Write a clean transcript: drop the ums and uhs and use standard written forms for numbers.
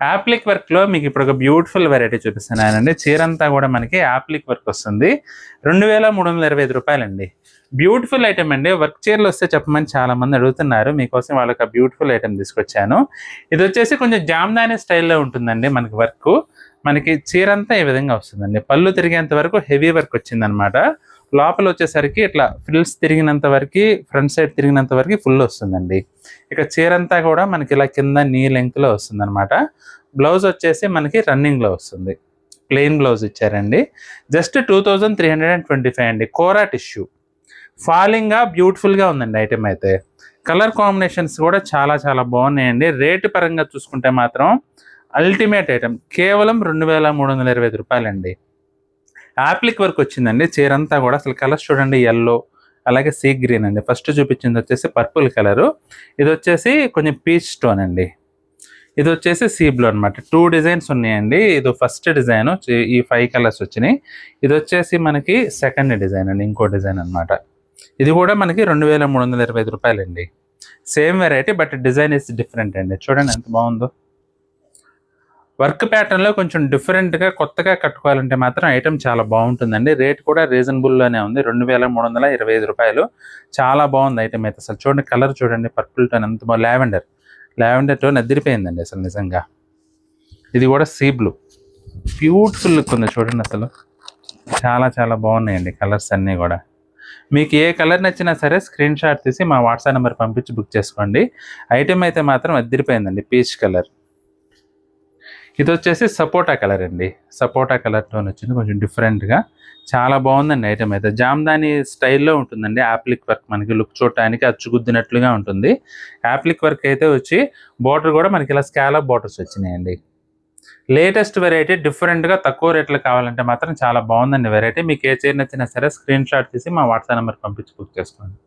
Appliqué వర్క్లో మీకు ఇప్పుడు ఒక బ్యూటిఫుల్ వెరైటీ చూపిస్తున్నానండి. చీర అంతా కూడా మనకి యాప్లిక్ వర్క్ వస్తుంది. 2325 రూపాయలండి. బ్యూటిఫుల్ ఐటమ్ అండి. వర్క్ చీరలు వస్తే చెప్పమని చాలా మంది అడుగుతున్నారు. మీకోసం వాళ్ళకి బ్యూటిఫుల్ ఐటమ్ తీసుకొచ్చాను. ఇది వచ్చేసి కొంచెం జామ్దాని స్టైల్లో ఉంటుందండి. మనకి వర్క్ మనకి చీర అంతా ఈ విధంగా వస్తుందండి. పళ్ళు తిరిగేంత వరకు హెవీ వర్క్ వచ్చిందనమాట. లోపల వచ్చేసరికి ఇట్లా ఫ్రిల్స్ తిరిగినంత వరకు, ఫ్రంట్ సైడ్ తిరిగినంత వరకు ఫుల్ వస్తుందండి. ఇక చీర అంతా కూడా మనకి ఇలా కింద నీ లెంగ్త్లో వస్తుందన్నమాట. బ్లౌజ్ వచ్చేసి మనకి రన్నింగ్లో వస్తుంది. ప్లెయిన్ బ్లౌజ్ ఇచ్చారండి. జస్ట్ 2325 అండి. కోరా టిష్యూ ఫాలింగ్గా బ్యూటిఫుల్గా ఉందండి ఐటమ్ అయితే. కలర్ కాంబినేషన్స్ కూడా చాలా చాలా బాగున్నాయండి. రేటు పరంగా చూసుకుంటే మాత్రం అల్టిమేట్ ఐటమ్. కేవలం 2325 రూపాయలండి. యాప్లిక్ వర్క్ వచ్చిందండి చీర అంతా కూడా. అసలు కలర్స్ చూడండి, ఎల్లో అలాగే సీ గ్రీన్ అండి. ఫస్ట్ చూపించింది వచ్చేసి పర్పుల్ కలరు, ఇది వచ్చేసి కొంచెం పీచ్ స్టోన్ అండి, ఇది వచ్చేసి సీ బ్లూ అనమాట. 2 డిజైన్స్ ఉన్నాయండి. ఇది ఫస్ట్ డిజైన్, ఈ 5 కలర్స్ వచ్చినాయి. ఇది వచ్చేసి మనకి సెకండ్ డిజైన్ అండి, ఇంకో డిజైన్ అనమాట. ఇది కూడా మనకి 2325 రూపాయలండి. Same variety but design is different అండి. చూడండి ఎంత బాగుందో. వర్క్ ప్యాటర్న్లో కొంచెం డిఫరెంట్గా కొత్తగా కట్టుకోవాలంటే మాత్రం ఐటమ్ చాలా బాగుంటుందండి. రేట్ కూడా రీజనబుల్లోనే ఉంది. 2325 రూపాయలు. చాలా బాగుంది ఐటమ్ అయితే. అసలు చూడండి, కలర్ చూడండి, పర్పుల్ టోన్ ఎంత బాగుంది. లావెండర్ టోన్ అదిరిపోయిందండి అసలు నిజంగా. ఇది కూడా సీ బ్లూ, బ్యూటిఫుల్ లుక్ ఉంది చూడండి. అసలు చాలా చాలా బాగున్నాయండి కలర్స్ అన్నీ కూడా. మీకు ఏ కలర్ నచ్చినా సరే స్క్రీన్ షాట్ తీసి మా వాట్సాప్ నెంబర్ పంపించి బుక్ చేసుకోండి. ఐటమ్ అయితే మాత్రం అదిరిపోయిందండి. Peach colour. ఇది వచ్చేసి సపోటా కలర్ అండి. సపోటా కలర్ టోన్ వచ్చింది కొంచెం డిఫరెంట్గా. చాలా బాగుందండి ఐటమ్ అయితే. జామ్దాని స్టైల్లో ఉంటుందండి. యాప్లిక్ వర్క్ మనకి లుక్ చూడటానికి అచ్చుగుద్దినట్లుగా ఉంటుంది. యాప్లిక్ వర్క్ అయితే వచ్చి బార్డర్ కూడా మనకి ఇలా స్కాలప్ బార్డర్స్ వచ్చినాయండి. లేటెస్ట్ వెరైటీ, డిఫరెంట్గా తక్కువ రేట్లు కావాలంటే మాత్రం చాలా బాగుందండి వెరైటీ. మీకు ఏ చీర నచ్చినా సరే స్క్రీన్ షాట్ తీసి మా వాట్సాప్ నెంబర్ పంపించి బుక్ చేసుకోండి.